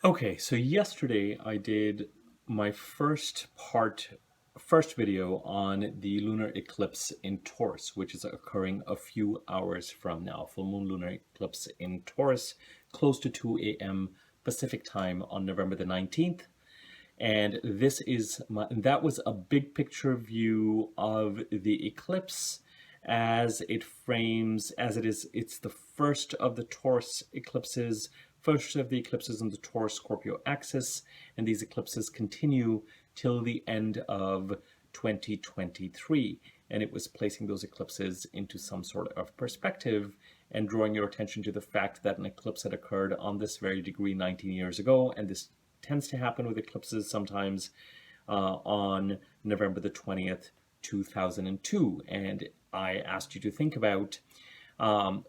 Okay, so yesterday I did my first video on the lunar eclipse in Taurus, which is occurring a few hours from now. Full moon lunar eclipse in Taurus, close to 2 a.m. Pacific time on November the 19th. And that was a big picture view of the eclipse as it's the first of the Taurus eclipses, first of the eclipses on the Taurus Scorpio axis, and these eclipses continue till the end of 2023. And it was placing those eclipses into some sort of perspective and drawing your attention to the fact that an eclipse had occurred on this very degree 19 years ago, and this tends to happen with eclipses sometimes on November the 20th, 2002. And I asked you to think about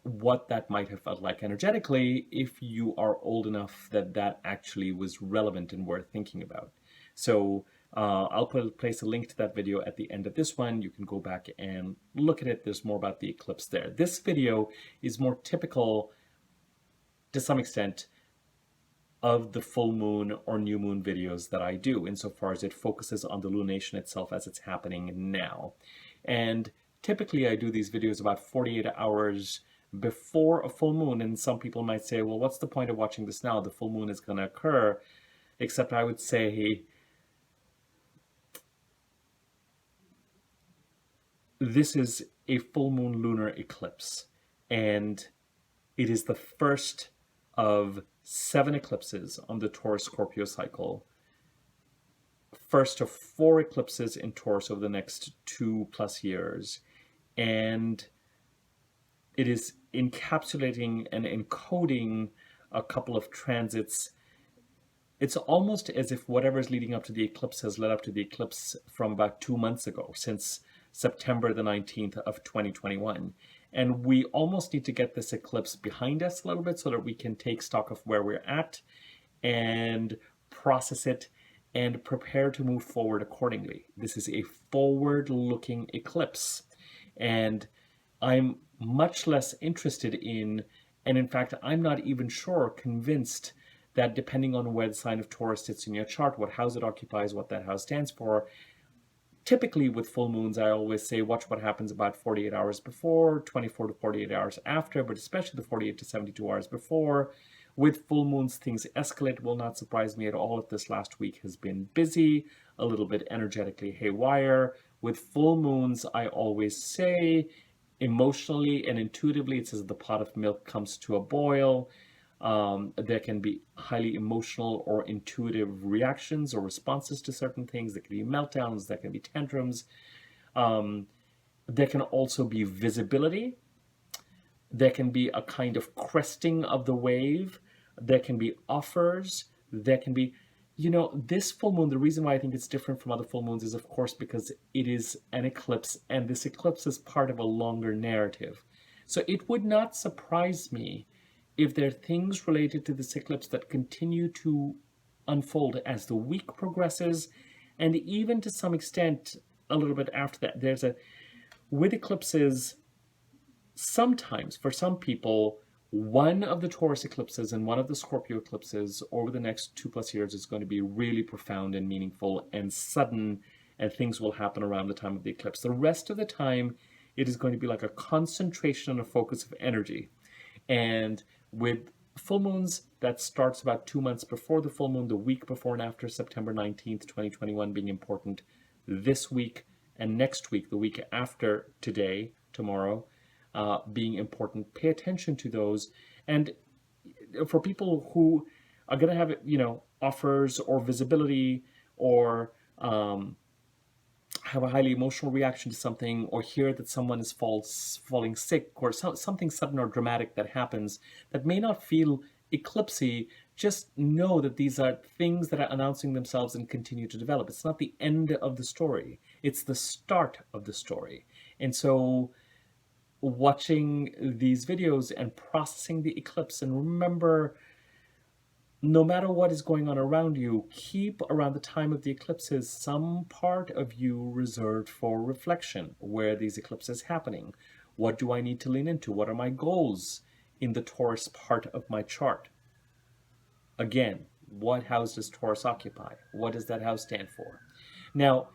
what that might have felt like energetically if you are old enough that actually was relevant and worth thinking about. So I'll place a link to that video at the end of this one. You can go back and look at it. There's more about the eclipse there. This video is more typical, to some extent, of the full moon or new moon videos that I do, insofar as it focuses on the lunation itself as it's happening now. And typically I do these videos about 48 hours before a full moon, and some people might say, well, what's the point of watching this now? The full moon is going to occur. Except I would say this is a full moon lunar eclipse, and it is the first of 7 eclipses on the Taurus Scorpio cycle, first of 4 eclipses in Taurus over the next 2+ years, and it is encapsulating and encoding a couple of transits. It's almost as if whatever is leading up to the eclipse has led up to the eclipse from about 2 months ago, since September the 19th of 2021. And we almost need to get this eclipse behind us a little bit so that we can take stock of where we're at and process it and prepare to move forward accordingly. This is a forward-looking eclipse, and I'm much less interested in, and in fact, I'm not even convinced that depending on where the sign of Taurus sits in your chart, what house it occupies, what that house stands for. Typically with full moons, I always say watch what happens about 48 hours before, 24 to 48 hours after, but especially the 48 to 72 hours before. With full moons, things escalate. Will not surprise me at all if this last week has been busy, a little bit energetically haywire. With full moons, I always say emotionally and intuitively, it's as the pot of milk comes to a boil. There can be highly emotional or intuitive reactions or responses to certain things. There can be meltdowns, there can be tantrums. There can also be visibility. There can be a kind of cresting of the wave. There can be offers. There can be, this full moon, the reason why I think it's different from other full moons is, of course, because it is an eclipse, and this eclipse is part of a longer narrative. So it would not surprise me if there are things related to this eclipse that continue to unfold as the week progresses, and even to some extent a little bit after that. With eclipses, sometimes for some people, one of the Taurus eclipses and one of the Scorpio eclipses over the next 2+ years is going to be really profound and meaningful and sudden, and things will happen around the time of the eclipse. The rest of the time, it is going to be like a concentration and a focus of energy. And with full moons, that starts about 2 months before the full moon, the week before and after September 19th, 2021 being important. This week and next week, the week after today, tomorrow, being important. Pay attention to those. And for people who are going to have, offers or visibility, or have a highly emotional reaction to something, or hear that someone is falling sick, or something sudden or dramatic that happens that may not feel eclipsy, just know that these are things that are announcing themselves and continue to develop. It's not the end of the story. It's the start of the story. And so watching these videos and processing the eclipse, and remember, no matter what is going on around you, keep around the time of the eclipses some part of you reserved for reflection. Where are these eclipses happening? What do I need to lean into? What are my goals in the Taurus part of my chart? Again, What house does Taurus occupy? What does that house stand for? Now,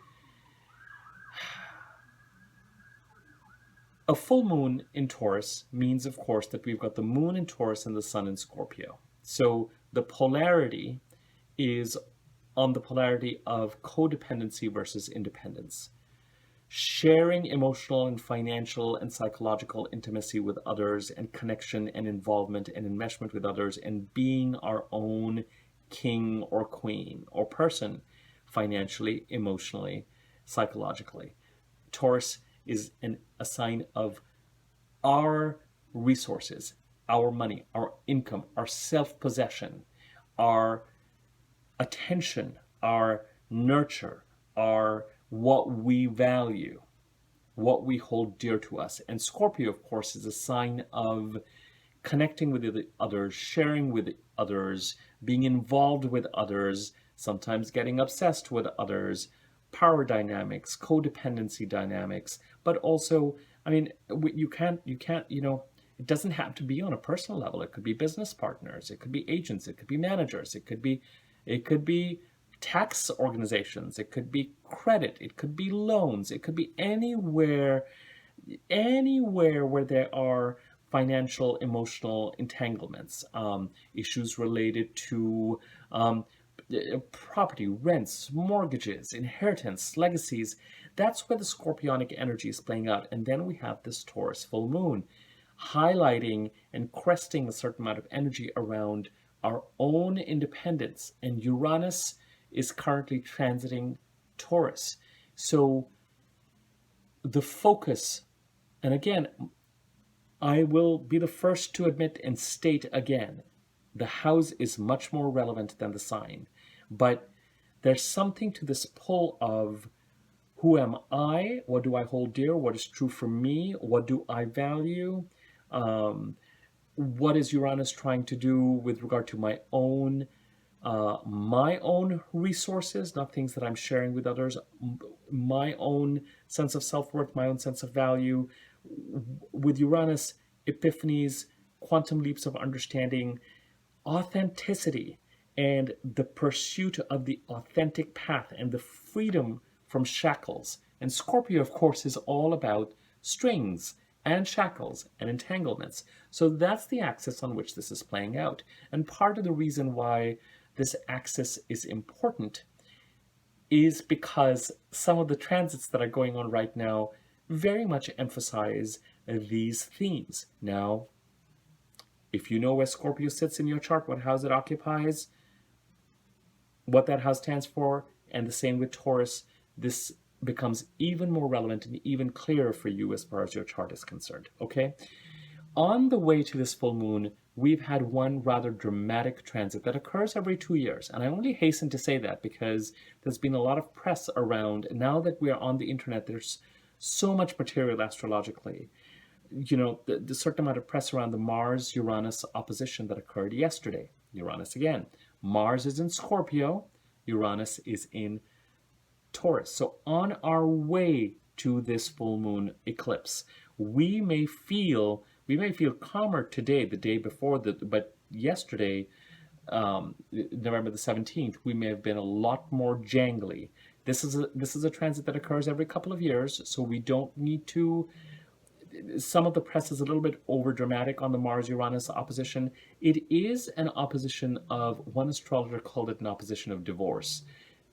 a full moon in Taurus means, of course, that we've got the moon in Taurus and the sun in Scorpio. So the polarity is on the polarity of codependency versus independence. Sharing emotional and financial and psychological intimacy with others, and connection and involvement and enmeshment with others, and being our own king or queen or person, financially, emotionally, psychologically. Taurus is a sign of our resources, our money, our income, our self-possession, our attention, our nurture, our what we value, what we hold dear to us. And Scorpio, of course, is a sign of connecting with others, sharing with others, being involved with others, sometimes getting obsessed with others, power dynamics, codependency dynamics, but also, I mean, you can't, it doesn't have to be on a personal level. It could be business partners, it could be agents, it could be managers, it could be tax organizations, it could be credit, it could be loans, it could be anywhere where there are financial, emotional entanglements, issues related to property, rents, mortgages, inheritance, legacies. That's where the scorpionic energy is playing out. And then we have this Taurus full moon highlighting and cresting a certain amount of energy around our own independence. And Uranus is currently transiting Taurus. So the focus, and again, I will be the first to admit and state again, the house is much more relevant than the sign. But there's something to this pull of who am I? What do I hold dear? What is true for me? What do I value? What is Uranus trying to do with regard to my own resources, not things that I'm sharing with others, my own sense of self-worth, my own sense of value. With Uranus, epiphanies, quantum leaps of understanding, authenticity, and the pursuit of the authentic path and the freedom from shackles. And Scorpio, of course, is all about strings and shackles and entanglements. So that's the axis on which this is playing out. And part of the reason why this axis is important is because some of the transits that are going on right now very much emphasize these themes. Now, if you know where Scorpio sits in your chart, what house it occupies, what that house stands for, and the same with Taurus, this becomes even more relevant and even clearer for you as far as your chart is concerned, okay? On the way to this full moon, we've had one rather dramatic transit that occurs every 2 years. And I only hasten to say that because there's been a lot of press around. Now that we are on the internet, there's so much material astrologically. The certain amount of press around the Mars-Uranus opposition that occurred yesterday. Uranus again. Mars is in Scorpio. Uranus is in Taurus. So on our way to this full moon eclipse, we may feel calmer today, the day before, but yesterday, November the 17th, we may have been a lot more jangly. This is a transit that occurs every couple of years, so we don't need to. Some of the press is a little bit over dramatic on the Mars-Uranus opposition. It is an opposition of, one astrologer called it an opposition of divorce.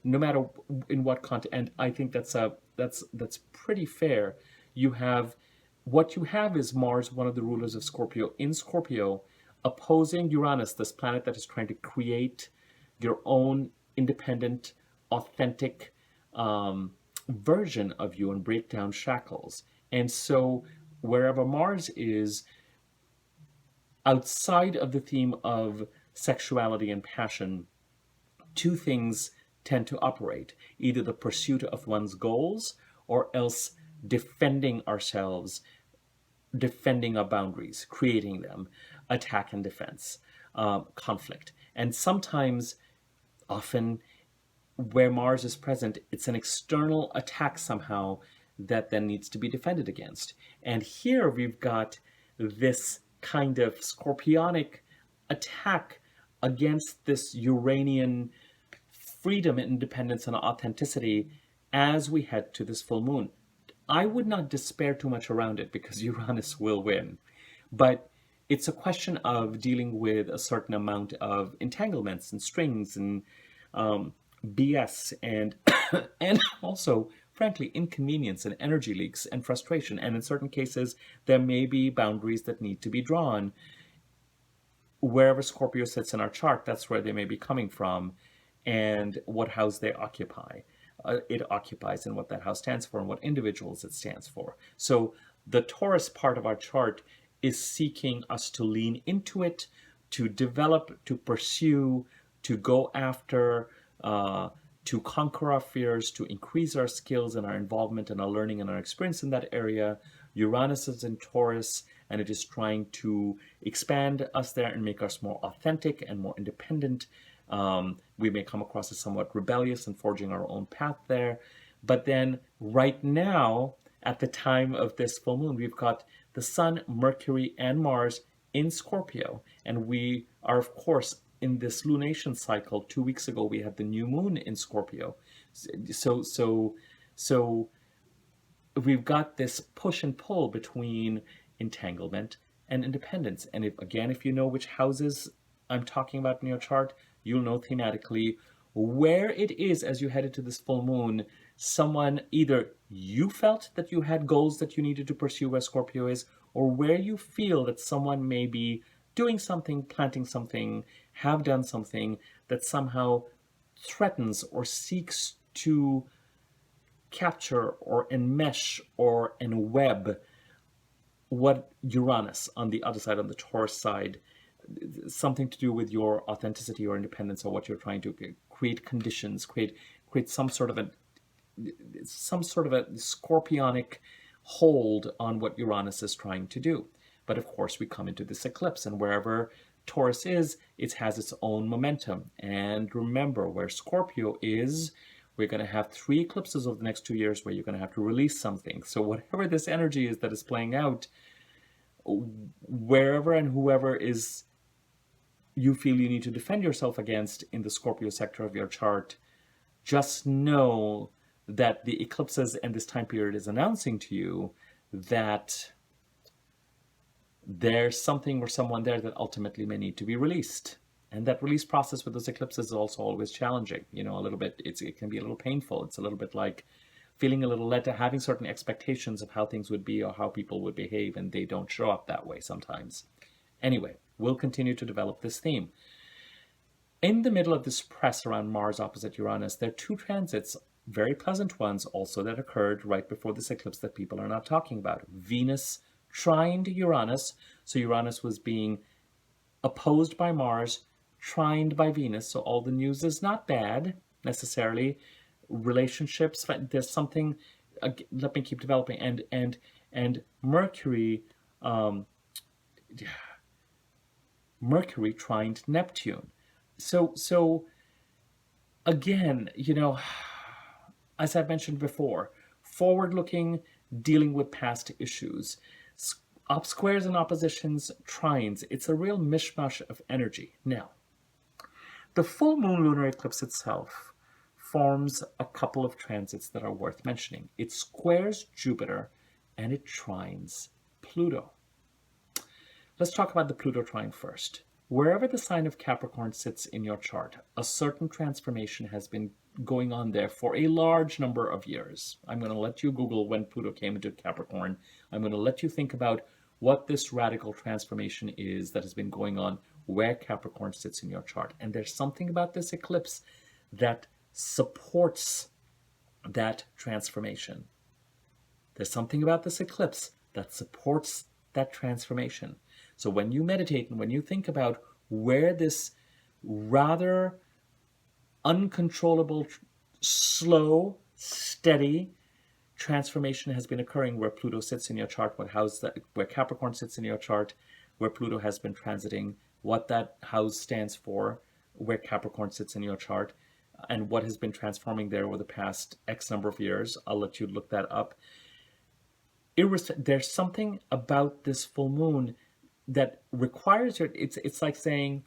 No matter in what context, and I think that's pretty fair. What you have is Mars, one of the rulers of Scorpio, in Scorpio, opposing Uranus, this planet that is trying to create your own independent, authentic version of you and break down shackles. And so wherever Mars is, outside of the theme of sexuality and passion, two things tend to operate: either the pursuit of one's goals or else defending ourselves, defending our boundaries, creating them, attack and defense, conflict. And sometimes, often, where Mars is present, it's an external attack somehow that then needs to be defended against. And here we've got this kind of scorpionic attack against this Uranian freedom, independence, and authenticity as we head to this full moon. I would not despair too much around it because Uranus will win. But it's a question of dealing with a certain amount of entanglements and strings and BS and and also, frankly, inconvenience and energy leaks and frustration. And in certain cases, there may be boundaries that need to be drawn. Wherever Scorpio sits in our chart, that's where they may be coming from and what house they occupy. It occupies and what that house stands for and what individuals it stands for. So the Taurus part of our chart is seeking us to lean into it, to develop, to pursue, to go after, to conquer our fears, to increase our skills and our involvement and our learning and our experience in that area. Uranus is in Taurus, and it is trying to expand us there and make us more authentic and more independent. We may come across as somewhat rebellious and forging our own path there. But then right now, at the time of this full moon, we've got the Sun, Mercury, and Mars in Scorpio. And we are, of course, in this lunation cycle. 2 weeks ago, we had the new moon in Scorpio. So we've got this push and pull between entanglement and independence. And if you know which houses I'm talking about in your chart, you'll know thematically where it is as you headed to this full moon. Someone, either you felt that you had goals that you needed to pursue where Scorpio is, or where you feel that someone may be doing something, planting something, have done something that somehow threatens or seeks to capture or enmesh or enweb what Uranus on the other side, on the Taurus side, something to do with your authenticity or independence or what you're trying to create conditions, create some sort of a scorpionic hold on what Uranus is trying to do. But of course, we come into this eclipse, and wherever Taurus is, it has its own momentum. And remember, where Scorpio is, we're going to have 3 eclipses over the next 2 years where you're going to have to release something. So whatever this energy is that is playing out, wherever and whoever is you feel you need to defend yourself against in the Scorpio sector of your chart, just know that the eclipses and this time period is announcing to you that there's something or someone there that ultimately may need to be released. And that release process with those eclipses is also always challenging. You know, a little bit, it can be a little painful. It's a little bit like feeling a little led to having certain expectations of how things would be or how people would behave, and they don't show up that way sometimes. Anyway, we'll continue to develop this theme. In the middle of this press around Mars opposite Uranus, there are 2 transits, very pleasant ones also, that occurred right before this eclipse that people are not talking about. Venus trined Uranus, so Uranus was being opposed by Mars, trined by Venus, so all the news is not bad necessarily. Relationships, there's something, let me keep developing, and Mercury, Mercury trined Neptune. So again, you know, as I've mentioned before, forward-looking, dealing with past issues, squares and oppositions, trines. It's a real mishmash of energy. Now, the full moon lunar eclipse itself forms a couple of transits that are worth mentioning. It squares Jupiter and it trines Pluto. Let's talk about the Pluto trine first. Wherever the sign of Capricorn sits in your chart, a certain transformation has been going on there for a large number of years. I'm going to let you Google when Pluto came into Capricorn. I'm going to let you think about what this radical transformation is that has been going on where Capricorn sits in your chart. And there's something about this eclipse that supports that transformation. There's something about this eclipse that supports that transformation. So when you meditate and when you think about where this rather uncontrollable, slow, steady transformation has been occurring where Pluto sits in your chart, where Capricorn sits in your chart, where Pluto has been transiting, what that house stands for, where Capricorn sits in your chart, and what has been transforming there over the past X number of years. I'll let you look that up. There's something about this full moon that requires it's like saying,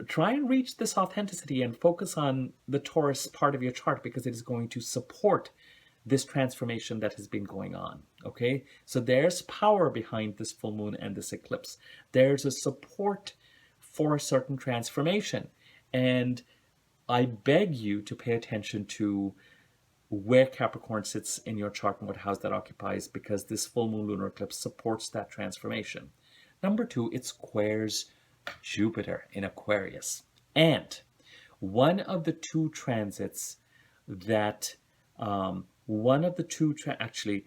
try and reach this authenticity and focus on the Taurus part of your chart, because it is going to support this transformation that has been going on. Okay, so there's power behind this full moon and this eclipse. There's a support for a certain transformation, and I beg you to pay attention to where Capricorn sits in your chart and what house that occupies, because this full moon lunar eclipse supports that transformation. Number two, it squares Jupiter in Aquarius. And one of the two transits that, actually,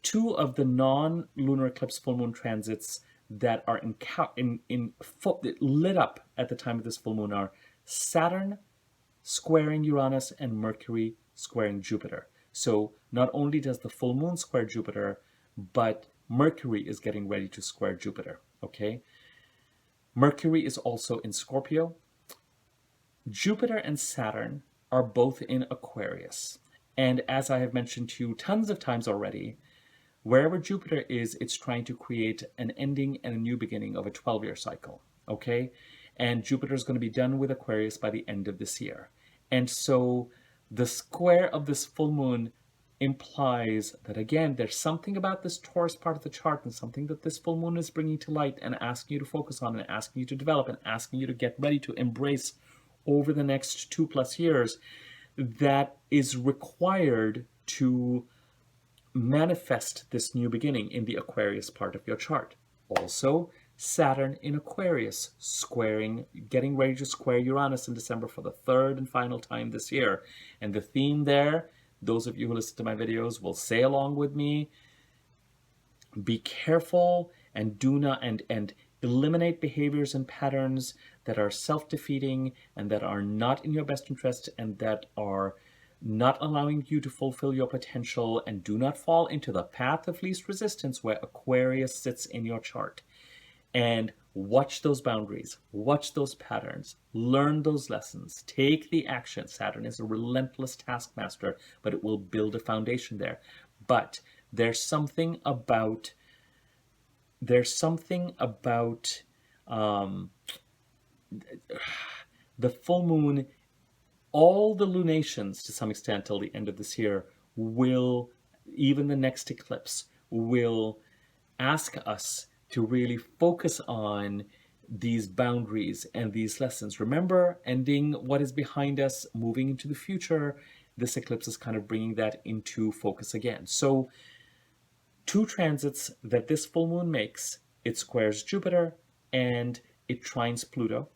two of the non-lunar eclipse full moon transits that are lit up at the time of this full moon are Saturn squaring Uranus and Mercury squaring Jupiter. So not only does the full moon square Jupiter, but Mercury is getting ready to square Jupiter. Okay, Mercury is also in Scorpio. Jupiter and Saturn are both in Aquarius. And as I have mentioned to you tons of times already, wherever Jupiter is, it's trying to create an ending and a new beginning of a 12-year cycle. Okay, and Jupiter is going to be done with Aquarius by the end of this year. And so the square of this full moon implies that, again, there's something about this Taurus part of the chart and something that this full moon is bringing to light and asking you to focus on and asking you to develop and asking you to get ready to embrace over the next 2+ years, that is required to manifest this new beginning in the Aquarius part of your chart. Also, Saturn in Aquarius getting ready to square Uranus in December for the third and final time this year. And the theme there, those of you who listen to my videos will say along with me, be careful and do not, and eliminate behaviors and patterns that are self-defeating and that are not in your best interest and that are not allowing you to fulfill your potential, and do not fall into the path of least resistance where Aquarius sits in your chart. And watch those boundaries, watch those patterns, learn those lessons, take the action. Saturn is a relentless taskmaster, but it will build a foundation there. But there's something about the full moon, all the lunations to some extent till the end of this year will, even the next eclipse, will ask us to really focus on these boundaries and these lessons. Remember, ending what is behind us, moving into the future, this eclipse is kind of bringing that into focus again. So, two transits that this full moon makes, it squares Jupiter and it trines Pluto.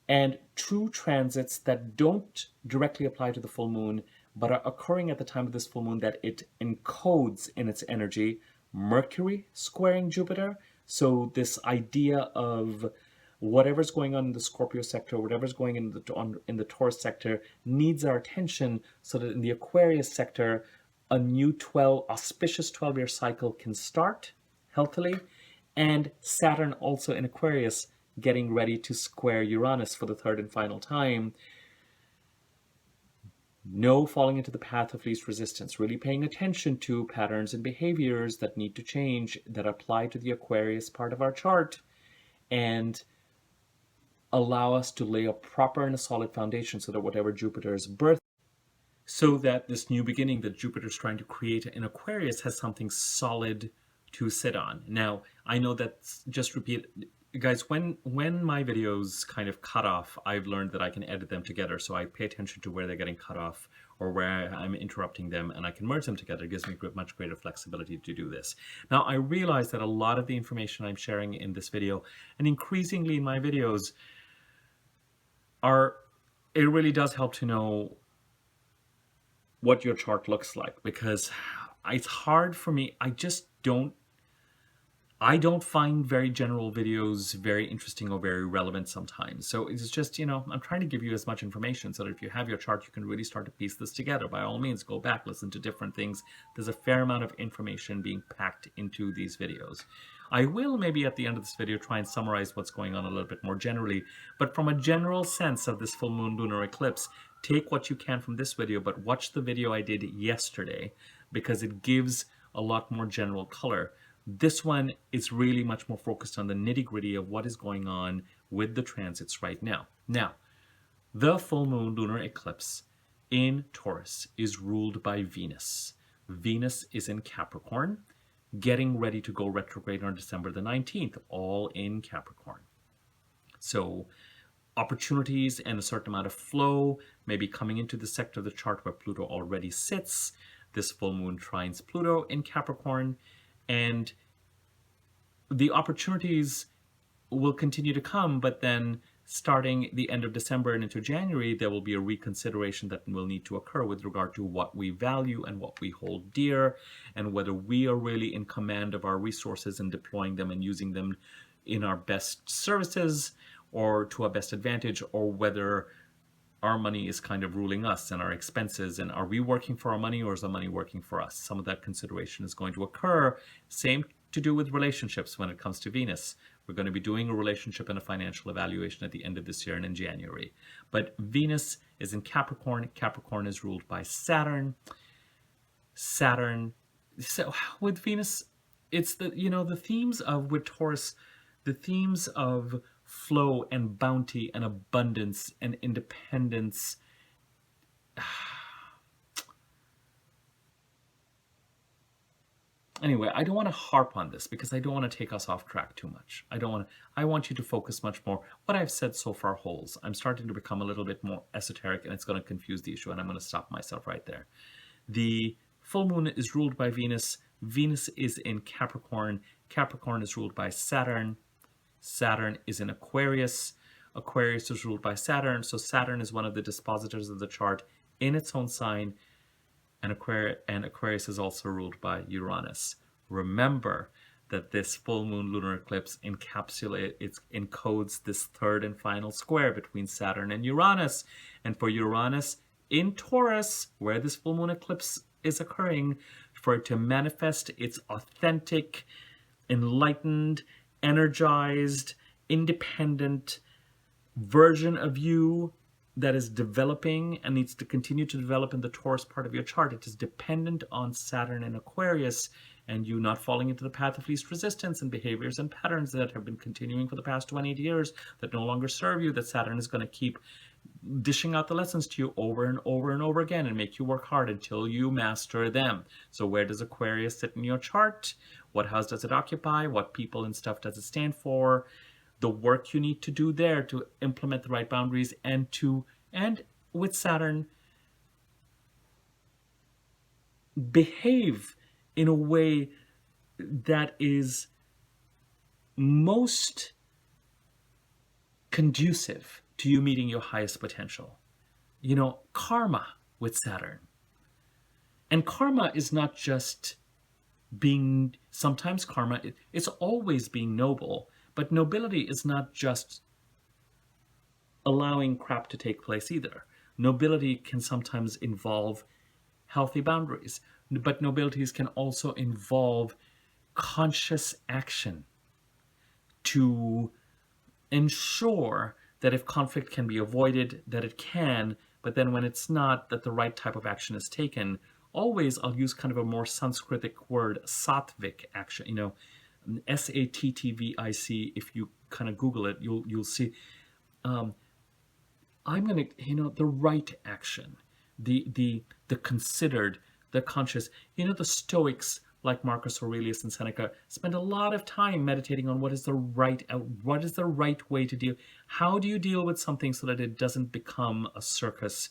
And two transits that don't directly apply to the full moon, but are occurring at the time of this full moon that it encodes in its energy, Mercury squaring Jupiter. So this idea of whatever's going on in the Scorpio sector, whatever's going in the Taurus sector needs our attention, so that in the Aquarius sector, a new auspicious 12-year cycle can start healthily. And Saturn also in Aquarius getting ready to square Uranus for the third and final time. No falling into the path of least resistance, really paying attention to patterns and behaviors that need to change, that apply to the Aquarius part of our chart, and allow us to lay a proper and a solid foundation so that whatever Jupiter's birth, so that this new beginning that Jupiter's trying to create in Aquarius has something solid to sit on. Now, I know that's just repeat. Guys, when my videos kind of cut off, I've learned that I can edit them together, so I pay attention to where they're getting cut off or where I'm interrupting them, and I can merge them together. It gives me much greater flexibility to do this. Now, I realize that a lot of the information I'm sharing in this video, and increasingly in my videos, it really does help to know what your chart looks like, because it's hard for me. I don't find very general videos very interesting or very relevant sometimes. So it's just, I'm trying to give you as much information so that if you have your chart, you can really start to piece this together. By all means, go back, listen to different things. There's a fair amount of information being packed into these videos. I will maybe at the end of this video try and summarize what's going on a little bit more generally, but from a general sense of this full moon lunar eclipse, take what you can from this video, but watch the video I did yesterday, because it gives a lot more general color. This one is really much more focused on the nitty-gritty of what is going on with the transits right now. Now, the full moon lunar eclipse in Taurus is ruled by Venus. Venus is in Capricorn, getting ready to go retrograde on December the 19th, all in Capricorn. So opportunities and a certain amount of flow may be coming into the sector of the chart where Pluto already sits. This full moon trines Pluto in Capricorn, and the opportunities will continue to come, but then starting the end of December and into January, there will be a reconsideration that will need to occur with regard to what we value and what we hold dear, and whether we are really in command of our resources and deploying them and using them in our best services or to our best advantage, or whether our money is kind of ruling us and our expenses, and are we working for our money or is our money working for us? Some of that consideration is going to occur. Same to do with relationships when it comes to Venus. We're going to be doing a relationship and a financial evaluation at the end of this year and in January. But Venus is in Capricorn. Capricorn is ruled by Saturn. So with Venus, it's the themes of, with Taurus, the themes of flow and bounty and abundance and independence. Anyway, I don't want to harp on this because I don't want to take us off track too much. I want you to focus much more. What I've said so far holds. I'm starting to become a little bit more esoteric, and it's going to confuse the issue, and I'm going to stop myself right there. The full moon is ruled by Venus. Venus is in Capricorn. Capricorn is ruled by Saturn. Saturn is in Aquarius. Aquarius is ruled by Saturn, so Saturn is one of the dispositors of the chart in its own sign. And Aquarius is also ruled by Uranus. Remember that this full moon lunar eclipse encodes this third and final square between Saturn and Uranus. And for Uranus in Taurus, where this full moon eclipse is occurring, for it to manifest its authentic, enlightened, energized, independent version of you that is developing and needs to continue to develop in the Taurus part of your chart. It is dependent on Saturn and Aquarius, and you not falling into the path of least resistance and behaviors and patterns that have been continuing for the past 20 years that no longer serve you, that Saturn is going to keep dishing out the lessons to you over and over and over again and make you work hard until you master them. So where does Aquarius sit in your chart? What house does it occupy? What people and stuff does it stand for? The work you need to do there to implement the right boundaries, and with Saturn, behave in a way that is most conducive to you meeting your highest potential. Karma with Saturn. And karma is not just being, sometimes karma, it's always being noble. But nobility is not just allowing crap to take place either. Nobility can sometimes involve healthy boundaries, but nobilities can also involve conscious action to ensure that if conflict can be avoided, that it can, but then when it's not, that the right type of action is taken. Always, I'll use kind of a more Sanskritic word, sattvic action, Sattvic. If you kind of Google it, you'll see. I'm gonna, the right action, the considered, the conscious. The Stoics, like Marcus Aurelius and Seneca, spend a lot of time meditating on what is the right way to deal. How do you deal with something so that it doesn't become a circus?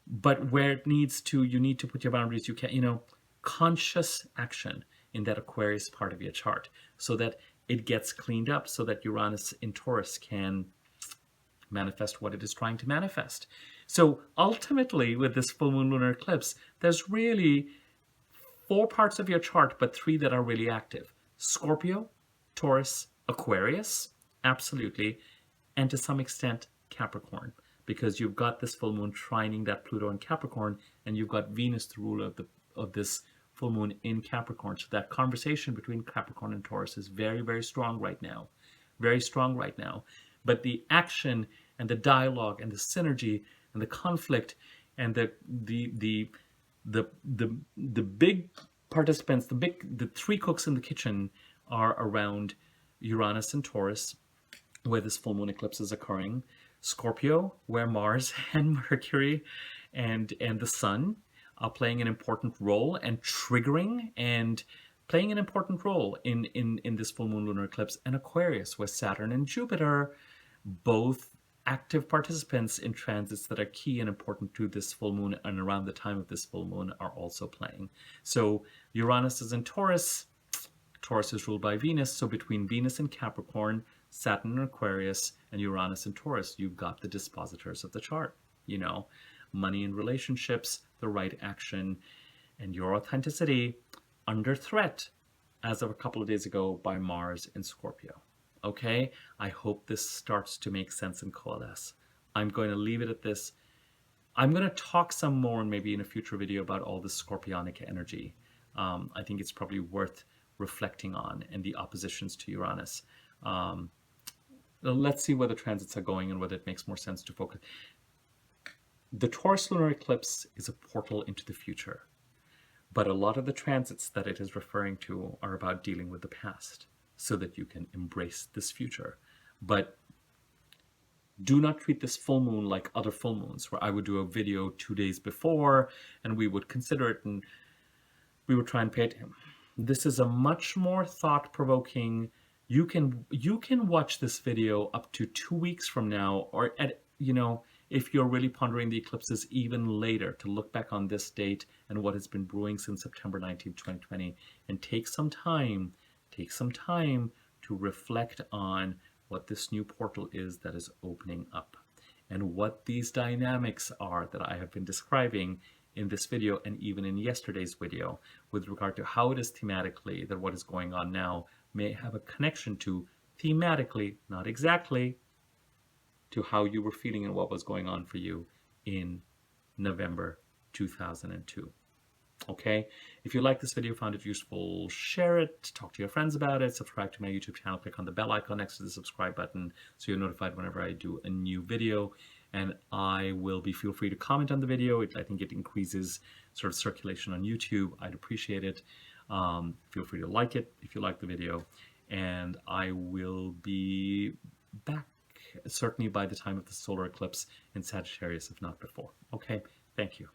But where it needs to, you need to put your boundaries. You can't, conscious action in that Aquarius part of your chart, so that it gets cleaned up, so that Uranus in Taurus can manifest what it is trying to manifest. So ultimately, with this full moon lunar eclipse, there's really 4 parts of your chart, but 3 that are really active. Scorpio, Taurus, Aquarius, absolutely, and to some extent Capricorn, because you've got this full moon trining that Pluto in Capricorn, and you've got Venus, the ruler of this full moon in Capricorn. So that conversation between Capricorn and Taurus is very, very strong right now. Very strong right now. But the action and the dialogue and the synergy and the conflict and the big participants, the 3 cooks in the kitchen are around Uranus and Taurus, where this full moon eclipse is occurring. Scorpio, where Mars and Mercury and the Sun are playing an important role and triggering and playing an important role in this full moon lunar eclipse. And Aquarius, where Saturn and Jupiter, both active participants in transits that are key and important to this full moon and around the time of this full moon, are also playing. So Uranus is in Taurus. Taurus is ruled by Venus, so between Venus and Capricorn, Saturn and Aquarius, and Uranus and Taurus, you've got the dispositors of the chart. You know, money and relationships, the right action, and your authenticity under threat as of a couple of days ago by Mars in Scorpio. Okay, I hope this starts to make sense and coalesce. I'm going to leave it at this. I'm going to talk some more maybe in a future video about all this scorpionic energy. I think it's probably worth reflecting on, and the oppositions to Uranus. Let's see where the transits are going and whether it makes more sense to focus. The Taurus lunar eclipse is a portal into the future, but a lot of the transits that it is referring to are about dealing with the past so that you can embrace this future. But do not treat this full moon like other full moons, where I would do a video 2 days before and we would consider it and we would try and pay attention. This is a much more thought-provoking. You can watch this video up to 2 weeks from now, or if you're really pondering the eclipses even later, to look back on this date and what has been brewing since September 19th, 2020, and take some time to reflect on what this new portal is that is opening up, and what these dynamics are that I have been describing in this video and even in yesterday's video with regard to how it is thematically that what is going on now may have a connection to, thematically, not exactly, to how you were feeling and what was going on for you in November 2002. Okay, if you like this video, found it useful, share it, talk to your friends about it, subscribe to my YouTube channel, click on the bell icon next to the subscribe button so you're notified whenever I do a new video. And feel free to comment on the video. I think it increases sort of circulation on YouTube. I'd appreciate it. Feel free to like it if you like the video. And I will be back certainly by the time of the solar eclipse in Sagittarius, if not before. Okay, thank you.